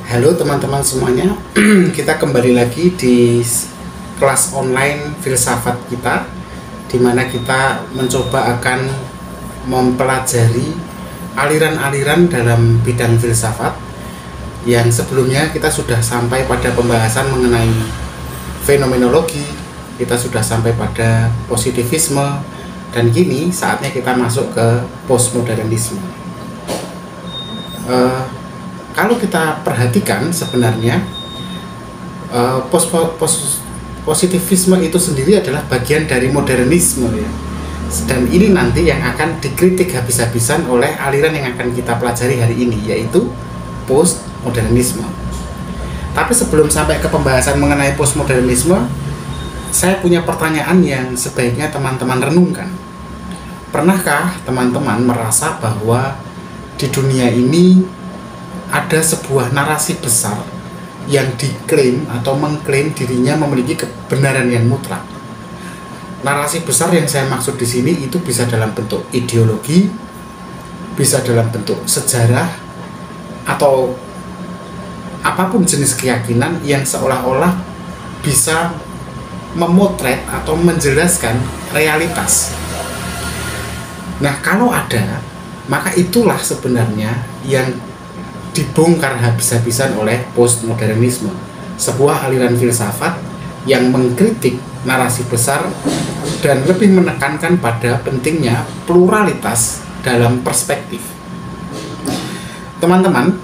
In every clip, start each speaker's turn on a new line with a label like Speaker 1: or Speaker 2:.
Speaker 1: Halo teman-teman semuanya, kita kembali lagi di kelas online filsafat kita, di mana kita mencoba akan mempelajari aliran-aliran dalam bidang filsafat. Yang sebelumnya kita sudah sampai pada pembahasan mengenai fenomenologi, kita sudah sampai pada positivisme, dan kini saatnya kita masuk ke postmodernisme. Kalau kita perhatikan sebenarnya positivisme itu sendiri adalah bagian dari modernisme ya. Dan ini nanti yang akan dikritik habis-habisan oleh aliran yang akan kita pelajari hari ini, yaitu postmodernisme. Tapi sebelum sampai ke pembahasan mengenai postmodernisme, saya punya pertanyaan yang sebaiknya teman-teman renungkan. Pernahkah teman-teman merasa bahwa di dunia ini ada sebuah narasi besar yang diklaim atau mengklaim dirinya memiliki kebenaran yang mutlak? Narasi besar yang saya maksud di sini itu bisa dalam bentuk ideologi, bisa dalam bentuk sejarah, atau apapun jenis keyakinan yang seolah-olah bisa memotret atau menjelaskan realitas. Nah, kalau ada, maka itulah sebenarnya yang dibongkar habis-habisan oleh postmodernisme, sebuah aliran filsafat yang mengkritik narasi besar dan lebih menekankan pada pentingnya pluralitas dalam perspektif. Teman-teman,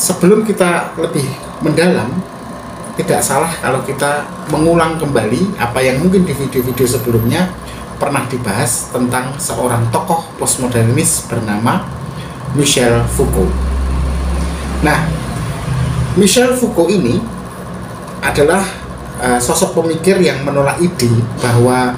Speaker 1: sebelum kita lebih mendalam, tidak salah kalau kita mengulang kembali apa yang mungkin di video-video sebelumnya pernah dibahas tentang seorang tokoh postmodernis bernama Michel Foucault. Nah, Michel Foucault ini adalah sosok pemikir yang menolak ide bahwa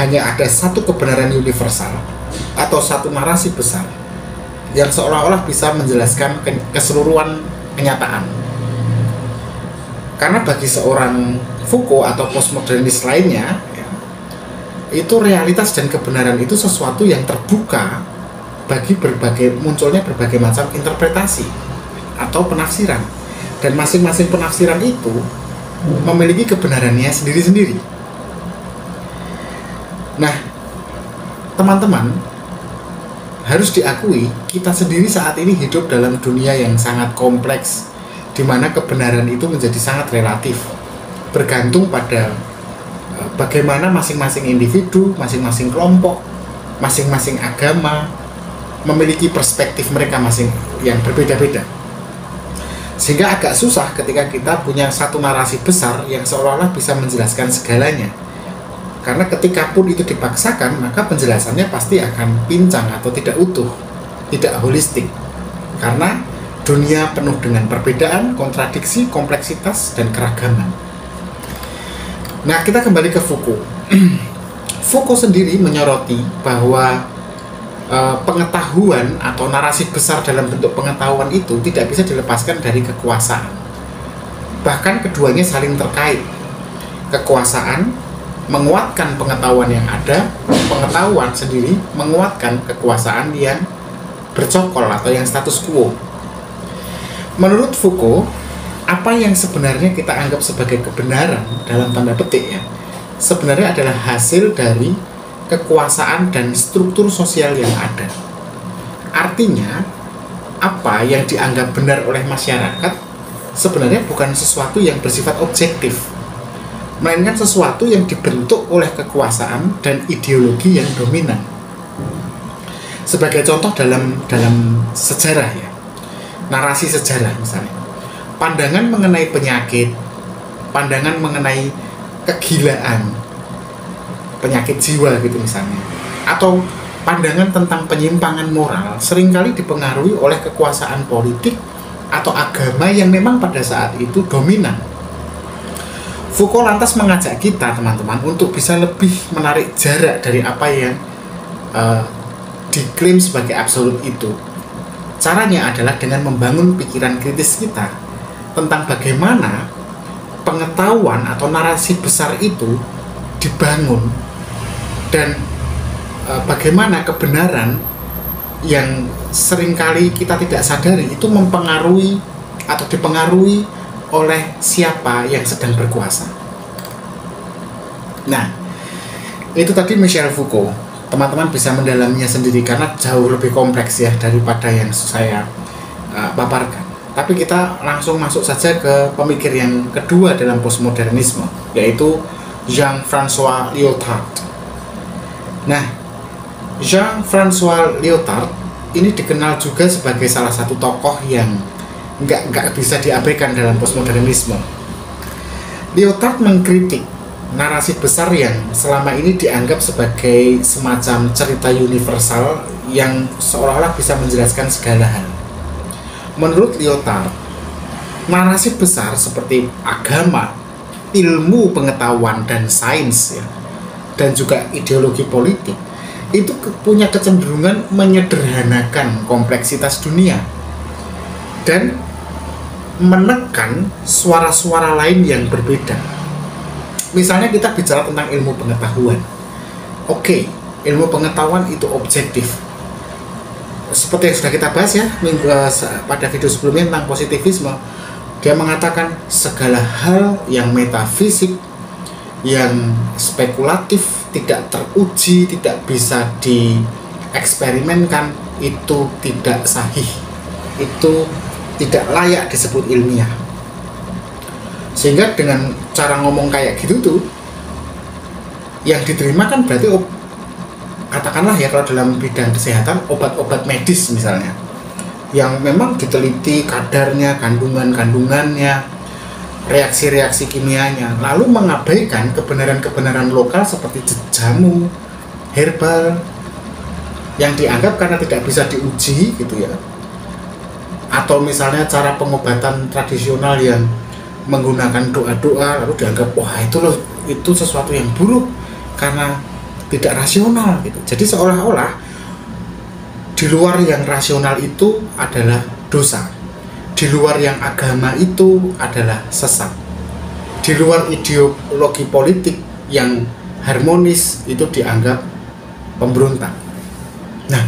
Speaker 1: hanya ada satu kebenaran universal atau satu narasi besar yang seolah-olah bisa menjelaskan keseluruhan kenyataan. Karena bagi seorang Foucault atau postmodernis lainnya, itu realitas dan kebenaran itu sesuatu yang terbuka bagi munculnya berbagai macam interpretasi atau penafsiran, dan masing-masing penafsiran itu memiliki kebenarannya sendiri-sendiri. Nah, teman-teman, harus diakui kita sendiri saat ini hidup dalam dunia yang sangat kompleks, di mana kebenaran itu menjadi sangat relatif, bergantung pada bagaimana masing-masing individu, masing-masing kelompok, masing-masing agama memiliki perspektif mereka masing yang berbeda-beda. Sehingga agak susah ketika kita punya satu narasi besar yang seolah-olah bisa menjelaskan segalanya. Karena ketika pun itu dipaksakan, maka penjelasannya pasti akan pincang atau tidak utuh, tidak holistik. Karena dunia penuh dengan perbedaan, kontradiksi, kompleksitas, dan keragaman. Nah, kita kembali ke Foucault. Foucault sendiri menyoroti bahwa pengetahuan atau narasi besar dalam bentuk pengetahuan itu tidak bisa dilepaskan dari kekuasaan. Bahkan keduanya saling terkait. Kekuasaan menguatkan pengetahuan yang ada, pengetahuan sendiri menguatkan kekuasaan yang bercokol atau yang status quo. Menurut Foucault, apa yang sebenarnya kita anggap sebagai kebenaran dalam tanda petik ya, sebenarnya adalah hasil dari kekuasaan dan struktur sosial yang ada. Artinya, apa yang dianggap benar oleh masyarakat sebenarnya bukan sesuatu yang bersifat objektif, melainkan sesuatu yang dibentuk oleh kekuasaan dan ideologi yang dominan. Sebagai contoh dalam sejarah ya, narasi sejarah misalnya, pandangan mengenai penyakit, pandangan mengenai kegilaan, penyakit jiwa gitu misalnya, atau pandangan tentang penyimpangan moral seringkali dipengaruhi oleh kekuasaan politik atau agama yang memang pada saat itu dominan. Foucault lantas mengajak kita teman-teman untuk bisa lebih menarik jarak dari apa yang diklaim sebagai absolut itu. Caranya adalah dengan membangun pikiran kritis kita tentang bagaimana pengetahuan atau narasi besar itu dibangun, dan bagaimana kebenaran yang seringkali kita tidak sadari itu mempengaruhi atau dipengaruhi oleh siapa yang sedang berkuasa. Nah, itu tadi Michel Foucault. Teman-teman bisa mendalaminya sendiri karena jauh lebih kompleks ya daripada yang saya paparkan. Tapi kita langsung masuk saja ke pemikir yang kedua dalam postmodernisme, yaitu Jean-François Lyotard. Nah, Jean-François Lyotard ini dikenal juga sebagai salah satu tokoh yang nggak bisa diabaikan dalam postmodernisme. Lyotard mengkritik narasi besar yang selama ini dianggap sebagai semacam cerita universal yang seolah-olah bisa menjelaskan segala hal. Menurut Lyotard, narasi besar seperti agama, ilmu pengetahuan dan sains ya, dan juga ideologi politik itu punya kecenderungan menyederhanakan kompleksitas dunia dan menekan suara-suara lain yang berbeda. Misalnya kita bicara tentang ilmu pengetahuan. Oke, ilmu pengetahuan itu objektif. Seperti yang sudah kita bahas ya pada video sebelumnya tentang positivisme, dia mengatakan segala hal yang metafisik, yang spekulatif, tidak teruji, tidak bisa dieksperimenkan, itu tidak sahih, itu tidak layak disebut ilmiah. Sehingga dengan cara ngomong kayak gitu tuh, yang diterima kan berarti katakanlah ya kalau dalam bidang kesehatan obat-obat medis misalnya yang memang diteliti kadarnya, kandungannya, reaksi-reaksi kimianya, lalu mengabaikan kebenaran-kebenaran lokal seperti jamu, herbal yang dianggap karena tidak bisa diuji gitu ya, atau misalnya cara pengobatan tradisional yang menggunakan doa-doa lalu dianggap wah itu sesuatu yang buruk karena tidak rasional gitu. Jadi seolah-olah di luar yang rasional itu adalah dosa, di luar yang agama itu adalah sesat, di luar ideologi politik yang harmonis itu dianggap pemberontak. Nah,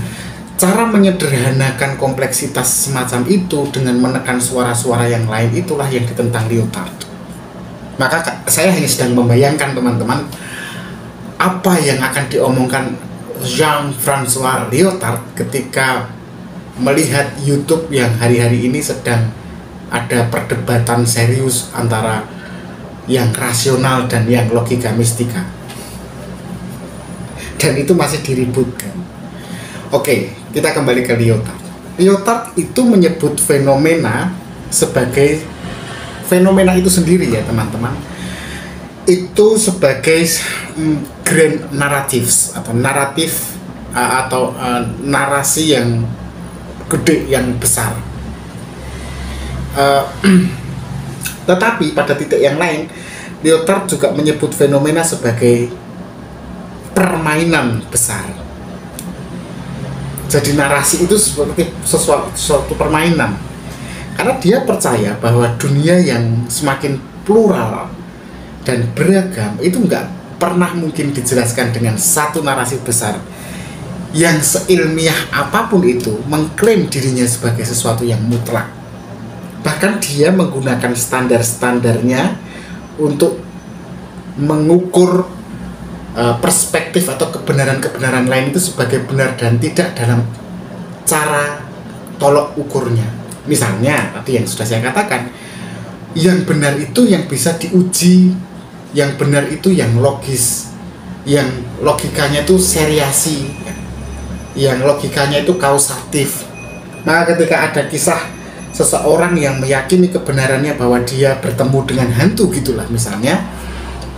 Speaker 1: cara menyederhanakan kompleksitas semacam itu dengan menekan suara-suara yang lain itulah yang ditentang Lyotard. Maka saya hanya sedang membayangkan teman-teman apa yang akan diomongkan Jean-François Lyotard ketika melihat YouTube yang hari-hari ini sedang ada perdebatan serius antara yang rasional dan yang logika mistika, dan itu masih diributkan. Oke, kita kembali ke Lyotard. Lyotard itu menyebut fenomena sebagai fenomena itu sendiri ya teman-teman, itu sebagai grand narratives atau naratif atau narasi yang gede, yang besar. Tetapi pada titik yang lain, Lyotard juga menyebut fenomena sebagai permainan besar. Jadi narasi itu seperti suatu permainan, karena dia percaya bahwa dunia yang semakin plural dan beragam itu nggak pernah mungkin dijelaskan dengan satu narasi besar yang seilmiah apapun itu mengklaim dirinya sebagai sesuatu yang mutlak. Bahkan dia menggunakan standar-standarnya untuk mengukur perspektif atau kebenaran-kebenaran lain itu sebagai benar dan tidak dalam cara tolok ukurnya. Misalnya tadi yang sudah saya katakan, yang benar itu yang bisa diuji, yang benar itu yang logis, yang logikanya itu seriasi, yang logikanya itu kausatif. Maka ketika ada kisah seseorang yang meyakini kebenarannya bahwa dia bertemu dengan hantu gitulah misalnya,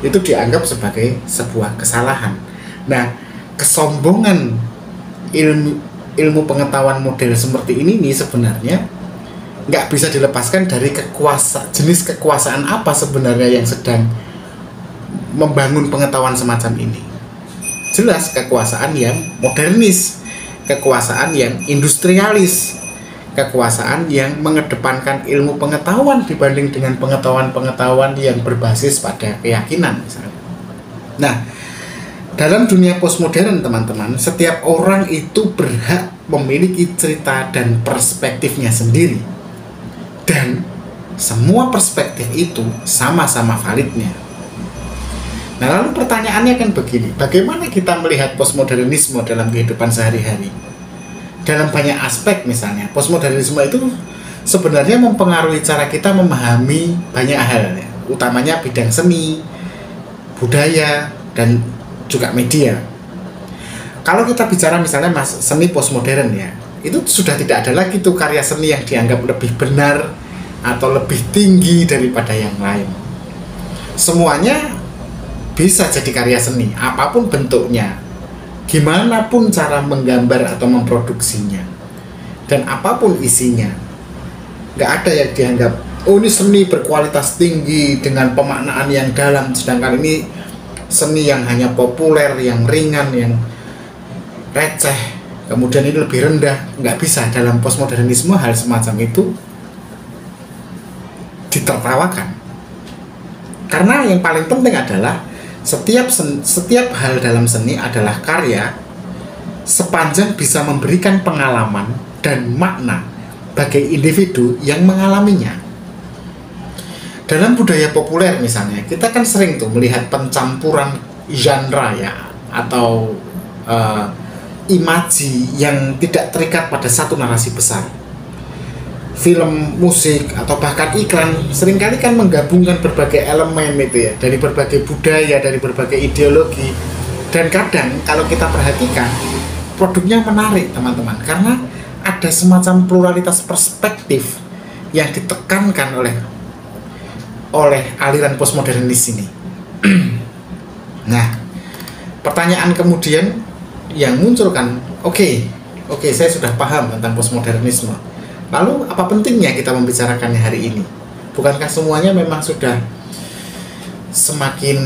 Speaker 1: itu dianggap sebagai sebuah kesalahan. Nah, kesombongan ilmu pengetahuan model seperti ini nih sebenarnya nggak bisa dilepaskan dari jenis kekuasaan apa sebenarnya yang sedang membangun pengetahuan semacam ini. Jelas kekuasaan yang modernis, kekuasaan yang industrialis, kekuasaan yang mengedepankan ilmu pengetahuan dibanding dengan pengetahuan-pengetahuan yang berbasis pada keyakinan misalnya. Nah, dalam dunia postmodern teman-teman, setiap orang itu berhak memiliki cerita dan perspektifnya sendiri, dan semua perspektif itu sama-sama validnya. Nah, lalu pertanyaannya kan begini, bagaimana kita melihat postmodernisme dalam kehidupan sehari-hari? Dalam banyak aspek misalnya, postmodernisme itu sebenarnya mempengaruhi cara kita memahami banyak hal, ya, utamanya bidang seni, budaya, dan juga media. Kalau kita bicara misalnya seni postmodern, ya, itu sudah tidak ada lagi tuh karya seni yang dianggap lebih benar atau lebih tinggi daripada yang lain. Semuanya bisa jadi karya seni, apapun bentuknya, gimana pun cara menggambar atau memproduksinya, dan apapun isinya. Nggak ada yang dianggap, oh ini seni berkualitas tinggi dengan pemaknaan yang dalam, sedangkan ini seni yang hanya populer, yang ringan, yang receh, kemudian ini lebih rendah. Nggak bisa. Dalam postmodernisme hal semacam itu ditertawakan, karena yang paling penting adalah setiap hal dalam seni adalah karya sepanjang bisa memberikan pengalaman dan makna bagi individu yang mengalaminya. Dalam budaya populer misalnya, kita kan sering tuh melihat pencampuran genre, ya, atau imaji yang tidak terikat pada satu narasi besar. Film, musik, atau bahkan iklan seringkali kan menggabungkan berbagai elemen itu, ya, dari berbagai budaya, dari berbagai ideologi. Dan kadang kalau kita perhatikan, produknya menarik teman-teman, karena ada semacam pluralitas perspektif yang ditekankan oleh aliran postmodernis ini. Nah, pertanyaan kemudian yang muncul kan, oke, saya sudah paham tentang postmodernisme. Lalu apa pentingnya kita membicarakannya hari ini? Bukankah semuanya memang sudah semakin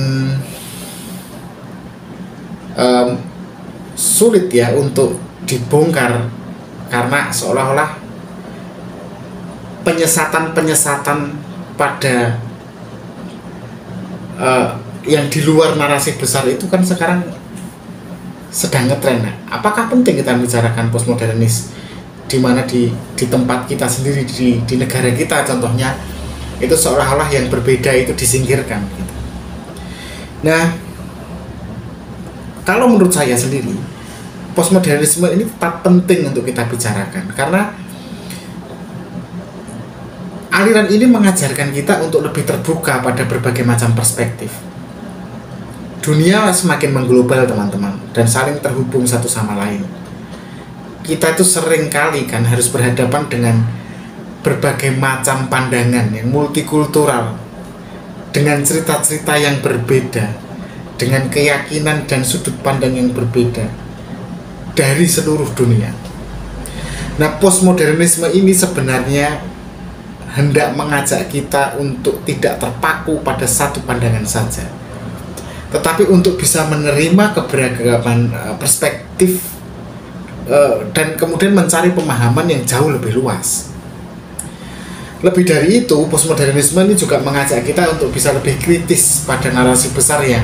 Speaker 1: sulit, ya, untuk dibongkar, karena seolah-olah penyesatan pada yang di luar narasi besar itu kan sekarang sedang ngetren. Apakah penting kita membicarakan postmodernis di mana di tempat kita sendiri, di negara kita contohnya, itu seolah-olah yang berbeda itu disingkirkan gitu. Nah, kalau menurut saya sendiri, postmodernisme ini tetap penting untuk kita bicarakan, karena aliran ini mengajarkan kita untuk lebih terbuka pada berbagai macam perspektif. Dunia semakin mengglobal teman-teman, dan saling terhubung satu sama lain. Kita itu sering kali kan harus berhadapan dengan berbagai macam pandangan yang multikultural, dengan cerita-cerita yang berbeda, dengan keyakinan dan sudut pandang yang berbeda dari seluruh dunia. Nah, postmodernisme ini sebenarnya hendak mengajak kita untuk tidak terpaku pada satu pandangan saja, tetapi untuk bisa menerima keberagaman perspektif, dan kemudian mencari pemahaman yang jauh lebih luas. Lebih dari itu, postmodernisme ini juga mengajak kita untuk bisa lebih kritis pada narasi besar yang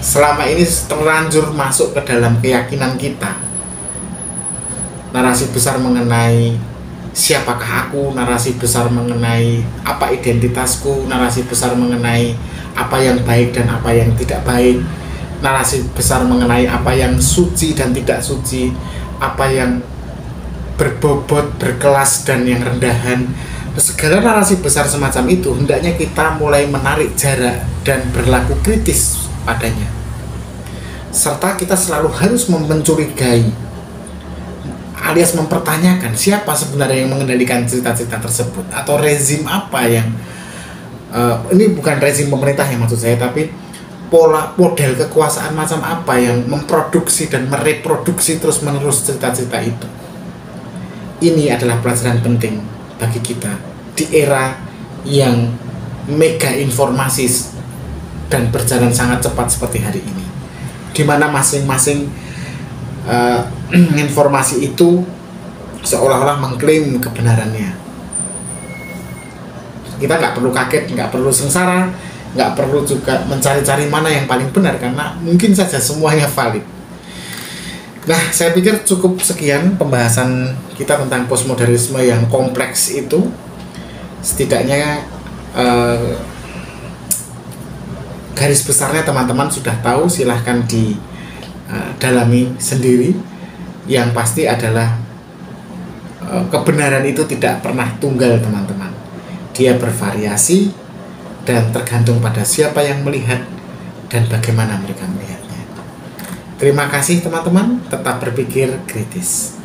Speaker 1: selama ini terlanjur masuk ke dalam keyakinan kita. Narasi besar mengenai siapakah aku, narasi besar mengenai apa identitasku, narasi besar mengenai apa yang baik dan apa yang tidak baik, narasi besar mengenai apa yang suci dan tidak suci, apa yang berbobot, berkelas, dan yang rendahan. Segala narasi besar semacam itu hendaknya kita mulai menarik jarak dan berlaku kritis padanya, serta kita selalu harus mencurigai alias mempertanyakan siapa sebenarnya yang mengendalikan cerita-cerita tersebut, atau rezim apa yang ini bukan rezim pemerintah yang maksud saya, tapi model kekuasaan macam apa yang memproduksi dan mereproduksi terus-menerus cerita-cerita itu. Ini adalah pelajaran penting bagi kita di era yang mega informasi dan berjalan sangat cepat seperti hari ini, di mana masing-masing informasi itu seolah-olah mengklaim kebenarannya. Kita nggak perlu kaget, nggak perlu sengsara, nggak perlu juga mencari-cari mana yang paling benar, karena mungkin saja semuanya valid. Nah, saya pikir cukup sekian pembahasan kita tentang postmodernisme yang kompleks itu. Setidaknya garis besarnya teman-teman sudah tahu, silahkan didalami sendiri. Yang pasti adalah kebenaran itu tidak pernah tunggal, teman-teman. Dia bervariasi dan tergantung pada siapa yang melihat dan bagaimana mereka melihatnya. Terima kasih teman-teman, tetap berpikir kritis.